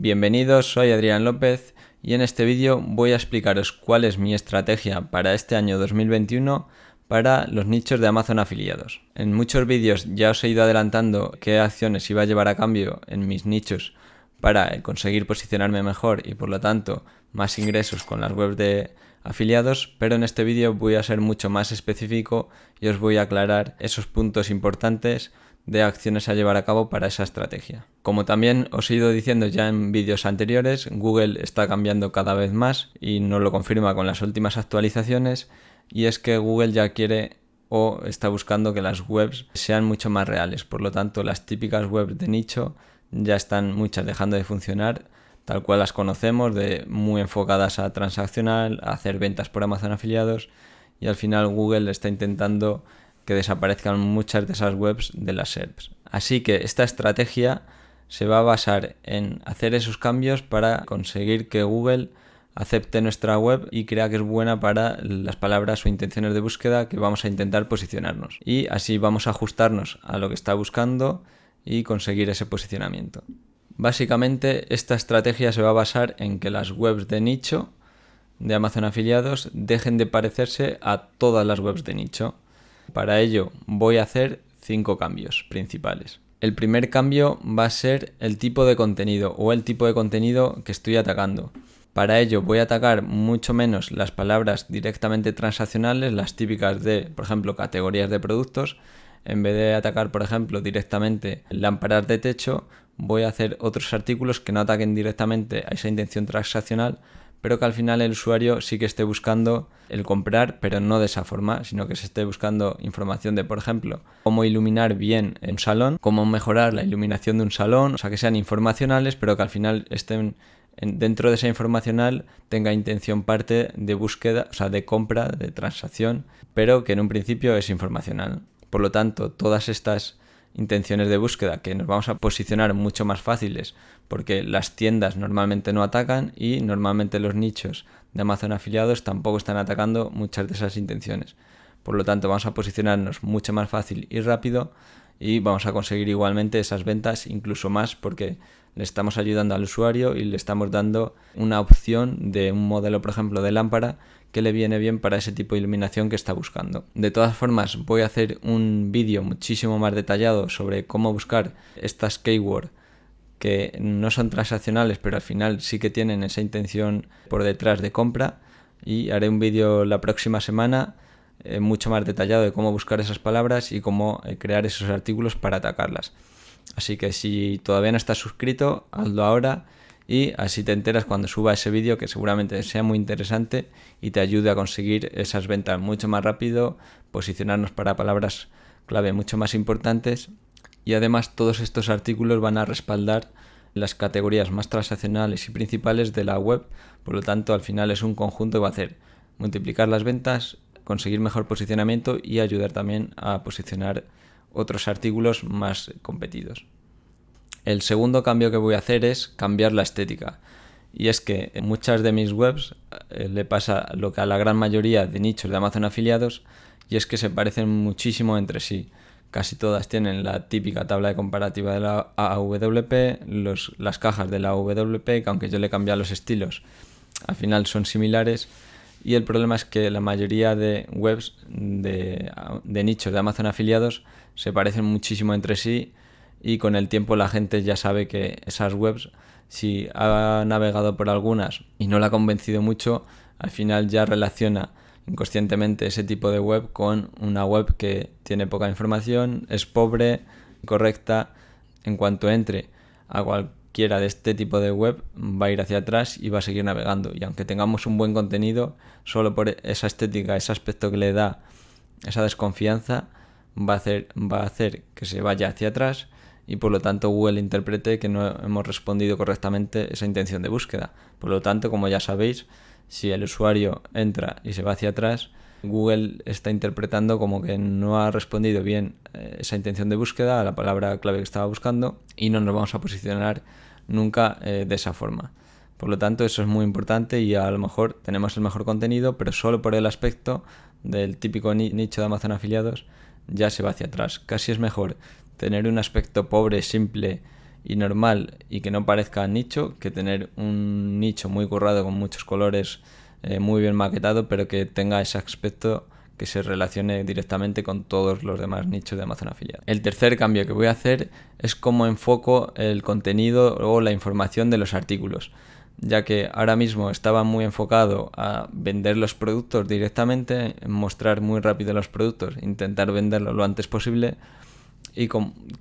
Bienvenidos, soy Adrián López y en este vídeo voy a explicaros cuál es mi estrategia para este año 2021 para los nichos de Amazon afiliados. En muchos vídeos ya os he ido adelantando qué acciones iba a llevar a cambio en mis nichos para conseguir posicionarme mejor y por lo tanto más ingresos con las webs de afiliados, pero en este vídeo voy a ser mucho más específico y os voy a aclarar esos puntos importantes de acciones a llevar a cabo para esa estrategia. Como también os he ido diciendo ya en vídeos anteriores, Google está cambiando cada vez más y nos lo confirma con las últimas actualizaciones, y es que Google ya quiere o está buscando que las webs sean mucho más reales. Por lo tanto, las típicas webs de nicho ya están muchas dejando de funcionar tal cual las conocemos, de muy enfocadas a transaccional, a hacer ventas por Amazon afiliados, y al final Google está intentando que desaparezcan muchas de esas webs de las SERPs. Así que esta estrategia se va a basar en hacer esos cambios para conseguir que Google acepte nuestra web y crea que es buena para las palabras o intenciones de búsqueda que vamos a intentar posicionarnos. Y así vamos a ajustarnos a lo que está buscando y conseguir ese posicionamiento. Básicamente, esta estrategia se va a basar en que las webs de nicho de Amazon afiliados dejen de parecerse a todas las webs de nicho. Para ello voy a hacer 5 cambios principales. El primer cambio va a ser el tipo de contenido o el tipo de contenido que estoy atacando. Para ello voy a atacar mucho menos las palabras directamente transaccionales, las típicas de, por ejemplo, categorías de productos. En vez de atacar, por ejemplo, directamente lámparas de techo, voy a hacer otros artículos que no ataquen directamente a esa intención transaccional, pero que al final el usuario sí que esté buscando el comprar, pero no de esa forma, sino que se esté buscando información de, por ejemplo, cómo iluminar bien un salón, cómo mejorar la iluminación de un salón, o sea, que sean informacionales, pero que al final estén dentro de esa informacional tenga intención parte de búsqueda, o sea, de compra, de transacción, pero que en un principio es informacional. Por lo tanto, todas estas intenciones de búsqueda que nos vamos a posicionar mucho más fáciles porque las tiendas normalmente no atacan y normalmente los nichos de Amazon afiliados tampoco están atacando muchas de esas intenciones. Por lo tanto, vamos a posicionarnos mucho más fácil y rápido y vamos a conseguir igualmente esas ventas, incluso más, porque le estamos ayudando al usuario y le estamos dando una opción de un modelo, por ejemplo, de lámpara que le viene bien para ese tipo de iluminación que está buscando. De todas formas, voy a hacer un vídeo muchísimo más detallado sobre cómo buscar estas keywords que no son transaccionales, pero al final sí que tienen esa intención por detrás de compra, y haré un vídeo la próxima semana mucho más detallado de cómo buscar esas palabras y cómo crear esos artículos para atacarlas. Así que si todavía no estás suscrito, hazlo ahora y así te enteras cuando suba ese vídeo, que seguramente sea muy interesante y te ayude a conseguir esas ventas mucho más rápido, posicionarnos para palabras clave mucho más importantes, y además todos estos artículos van a respaldar las categorías más transaccionales y principales de la web. Por lo tanto, al final es un conjunto que va a hacer multiplicar las ventas, conseguir mejor posicionamiento y ayudar también a posicionar otros artículos más competidos. El segundo cambio que voy a hacer es cambiar la estética. Y es que en muchas de mis webs le pasa lo que a la gran mayoría de nichos de Amazon afiliados, y es que se parecen muchísimo entre sí. Casi todas tienen la típica tabla de comparativa de la AWP, las cajas de la AWP, que aunque yo le cambie los estilos, al final son similares. Y el problema es que la mayoría de webs de nichos de Amazon afiliados se parecen muchísimo entre sí, y con el tiempo la gente ya sabe que esas webs, si ha navegado por algunas y no la ha convencido mucho, al final ya relaciona inconscientemente ese tipo de web con una web que tiene poca información, es pobre, incorrecta. En cuanto entre a cualquiera de este tipo de web, va a ir hacia atrás y va a seguir navegando, y aunque tengamos un buen contenido, solo por esa estética, ese aspecto que le da esa desconfianza, va a hacer que se vaya hacia atrás y por lo tanto Google interprete que no hemos respondido correctamente esa intención de búsqueda. Por lo tanto, como ya sabéis, si el usuario entra y se va hacia atrás, Google está interpretando como que no ha respondido bien esa intención de búsqueda a la palabra clave que estaba buscando, y no nos vamos a posicionar nunca de esa forma. Por lo tanto, eso es muy importante, y a lo mejor tenemos el mejor contenido, pero solo por el aspecto del típico nicho de Amazon afiliados ya se va hacia atrás. Casi es mejor tener un aspecto pobre, simple y normal y que no parezca nicho que tener un nicho muy currado con muchos colores, muy bien maquetado, pero que tenga ese aspecto que se relacione directamente con todos los demás nichos de Amazon Afiliados. El tercer cambio que voy a hacer es cómo enfoco el contenido o la información de los artículos, ya que ahora mismo estaba muy enfocado a vender los productos directamente, mostrar muy rápido los productos, intentar venderlos lo antes posible, y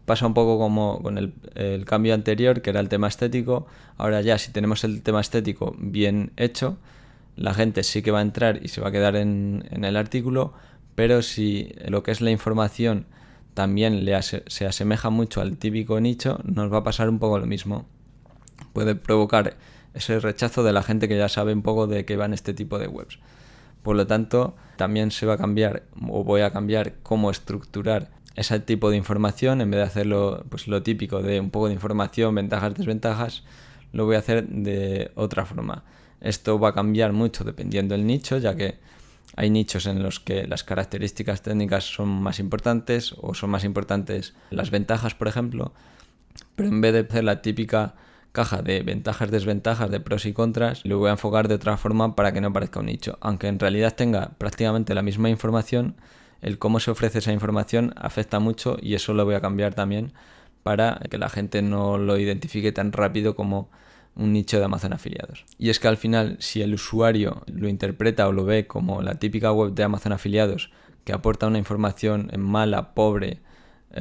pasa un poco como con el cambio anterior, que era el tema estético. Ahora ya, si tenemos el tema estético bien hecho, la gente sí que va a entrar y se va a quedar en el artículo, pero si lo que es la información también se asemeja mucho al típico nicho, nos va a pasar un poco lo mismo. Puede provocar ese rechazo de la gente que ya sabe un poco de qué van este tipo de webs. Por lo tanto, también se va a cambiar, o voy a cambiar, cómo estructurar ese tipo de información. En vez de hacerlo pues lo típico de un poco de información, ventajas, desventajas, lo voy a hacer de otra forma. Esto va a cambiar mucho dependiendo del nicho, ya que hay nichos en los que las características técnicas son más importantes, o son más importantes las ventajas, por ejemplo, pero en vez de hacer la típica caja de ventajas, desventajas, de pros y contras, lo voy a enfocar de otra forma para que no parezca un nicho. Aunque en realidad tenga prácticamente la misma información, el cómo se ofrece esa información afecta mucho, y eso lo voy a cambiar también para que la gente no lo identifique tan rápido como un nicho de Amazon Afiliados. Y es que al final, si el usuario lo interpreta o lo ve como la típica web de Amazon Afiliados que aporta una información mala, pobre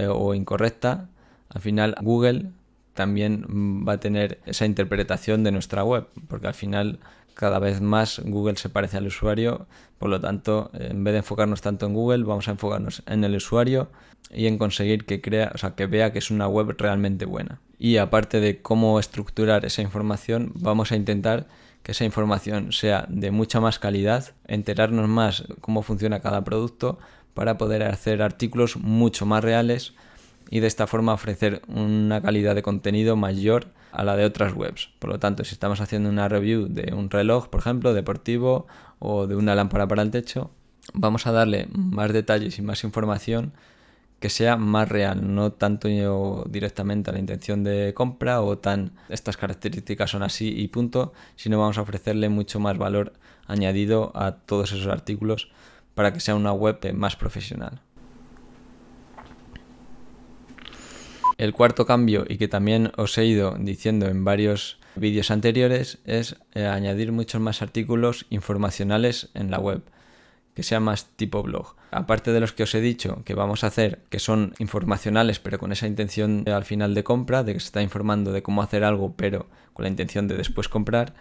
o incorrecta, al final Google también va a tener esa interpretación de nuestra web, porque al final cada vez más Google se parece al usuario. Por lo tanto, en vez de enfocarnos tanto en Google, vamos a enfocarnos en el usuario y en conseguir que que vea que es una web realmente buena. Y aparte de cómo estructurar esa información, vamos a intentar que esa información sea de mucha más calidad, enterarnos más cómo funciona cada producto para poder hacer artículos mucho más reales y de esta forma ofrecer una calidad de contenido mayor a la de otras webs. Por lo tanto, si estamos haciendo una review de un reloj, por ejemplo, deportivo, o de una lámpara para el techo, vamos a darle más detalles y más información que sea más real, no tanto directamente a la intención de compra o estas características son así y punto, sino vamos a ofrecerle mucho más valor añadido a todos esos artículos para que sea una web más profesional. El cuarto cambio, y que también os he ido diciendo en varios vídeos anteriores, es añadir muchos más artículos informacionales en la web, que sea más tipo blog. Aparte de los que os he dicho que vamos a hacer, que son informacionales pero con esa intención al final de compra, de que se está informando de cómo hacer algo pero con la intención de después comprar,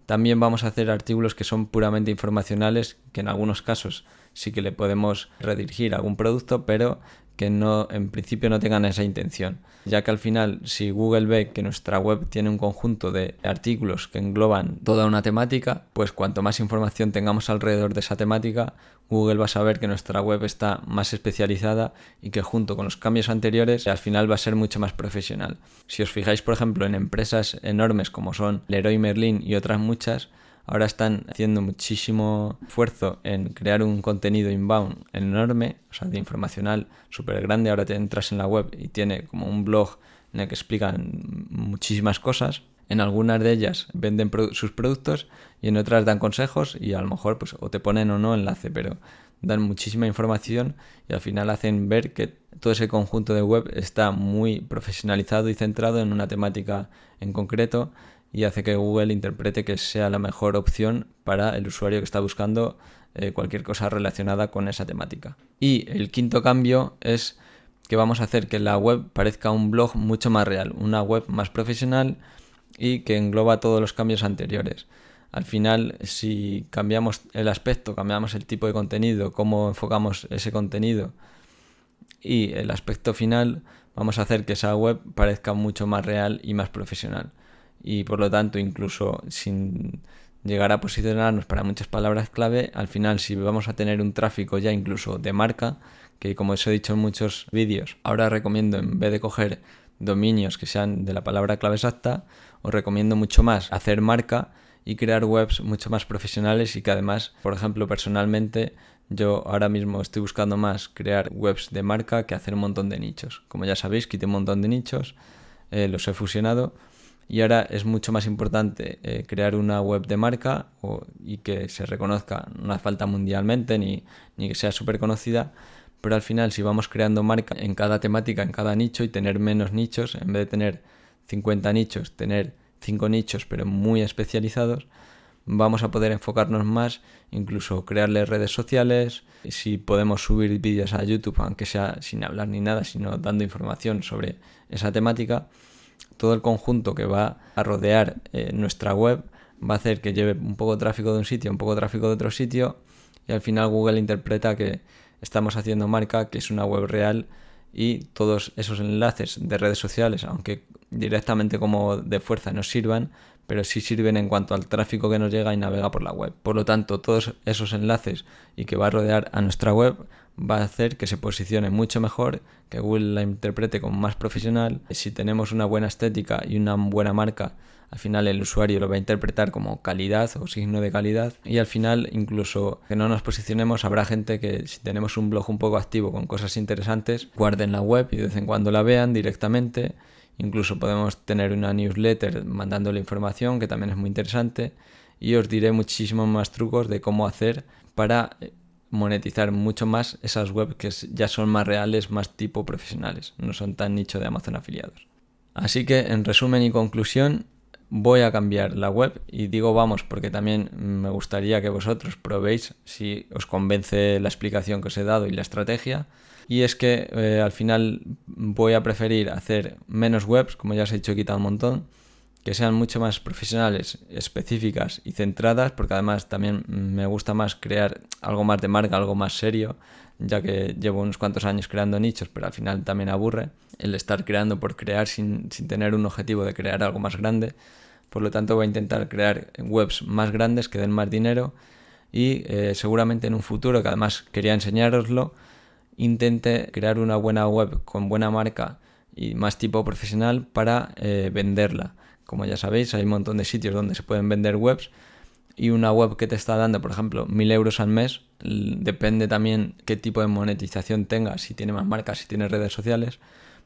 también vamos a hacer artículos que son puramente informacionales, que en algunos casos sí que le podemos redirigir a algún producto, pero que no, en principio no tengan esa intención, ya que al final, si Google ve que nuestra web tiene un conjunto de artículos que engloban toda una temática, pues cuanto más información tengamos alrededor de esa temática, Google va a saber que nuestra web está más especializada y que junto con los cambios anteriores al final va a ser mucho más profesional. Si os fijáis, por ejemplo, en empresas enormes como son Leroy Merlin y otras muchas, ahora están haciendo muchísimo esfuerzo en crear un contenido inbound enorme, o sea, de informacional súper grande. Ahora te entras en la web y tiene como un blog en el que explican muchísimas cosas. En algunas de ellas venden sus productos y en otras dan consejos, y a lo mejor pues o te ponen o no enlace, pero dan muchísima información y al final hacen ver que todo ese conjunto de web está muy profesionalizado y centrado en una temática en concreto, y hace que Google interprete que sea la mejor opción para el usuario que está buscando cualquier cosa relacionada con esa temática. Y el quinto cambio es que vamos a hacer que la web parezca un blog mucho más real, una web más profesional y que engloba todos los cambios anteriores. Al final, si cambiamos el aspecto, cambiamos el tipo de contenido, cómo enfocamos ese contenido y el aspecto final, vamos a hacer que esa web parezca mucho más real y más profesional. Y por lo tanto, incluso sin llegar a posicionarnos para muchas palabras clave, al final, si vamos a tener un tráfico ya incluso de marca, que como os he dicho en muchos vídeos, ahora recomiendo, en vez de coger dominios que sean de la palabra clave exacta, os recomiendo mucho más hacer marca y crear webs mucho más profesionales, y que además, por ejemplo, personalmente, yo ahora mismo estoy buscando más crear webs de marca que hacer un montón de nichos. Como ya sabéis, quité un montón de nichos, los he fusionado y ahora es mucho más importante crear una web de marca y que se reconozca, no hace falta mundialmente ni que sea súper conocida, pero al final si vamos creando marca en cada temática, en cada nicho y tener menos nichos, en vez de tener 50 nichos, tener 5 nichos pero muy especializados, vamos a poder enfocarnos más, incluso crearles redes sociales, si podemos subir vídeos a YouTube, aunque sea sin hablar ni nada, sino dando información sobre esa temática. Todo el conjunto que va a rodear nuestra web va a hacer que lleve un poco de tráfico de un sitio, un poco de tráfico de otro sitio, y al final Google interpreta que estamos haciendo marca, que es una web real, y todos esos enlaces de redes sociales, aunque directamente como de fuerza nos sirvan, pero sí sirven en cuanto al tráfico que nos llega y navega por la web. Por lo tanto, todos esos enlaces y que va a rodear a nuestra web va a hacer que se posicione mucho mejor, que Google la interprete como más profesional. Si tenemos una buena estética y una buena marca, al final el usuario lo va a interpretar como calidad o signo de calidad, y al final incluso que no nos posicionemos, habrá gente que si tenemos un blog un poco activo con cosas interesantes, guarden la web y de vez en cuando la vean directamente. Incluso podemos tener una newsletter mandándole información, que también es muy interesante, y os diré muchísimos más trucos de cómo hacer para monetizar mucho más esas webs que ya son más reales, más tipo profesionales, no son tan nicho de Amazon afiliados. Así que en resumen y conclusión, voy a cambiar la web, y digo vamos porque también me gustaría que vosotros probéis si os convence la explicación que os he dado y la estrategia. Y es que al final voy a preferir hacer menos webs, como ya os he dicho, he quitado un montón, que sean mucho más profesionales, específicas y centradas, porque además también me gusta más crear algo más de marca, algo más serio, ya que llevo unos cuantos años creando nichos, pero al final también aburre el estar creando por crear sin tener un objetivo de crear algo más grande. Por lo tanto voy a intentar crear webs más grandes que den más dinero y seguramente en un futuro, que además quería enseñároslo, intente crear una buena web con buena marca y más tipo profesional para venderla. Como ya sabéis, hay un montón de sitios donde se pueden vender webs, y una web que te está dando, por ejemplo, 1.000 euros al mes, depende también qué tipo de monetización tenga, si tiene más marcas, si tiene redes sociales,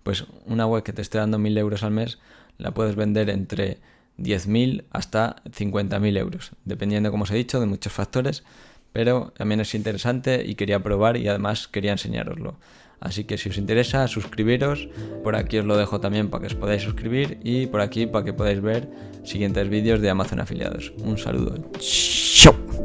pues una web que te esté dando 1.000 euros al mes la puedes vender entre 10.000 hasta 50.000 euros, dependiendo, como os he dicho, de muchos factores, pero también es interesante y quería probar y además quería enseñároslo. Así que si os interesa, suscribiros. Por aquí os lo dejo también para que os podáis suscribir, y por aquí para que podáis ver siguientes vídeos de Amazon afiliados. Un saludo. ¡Chao!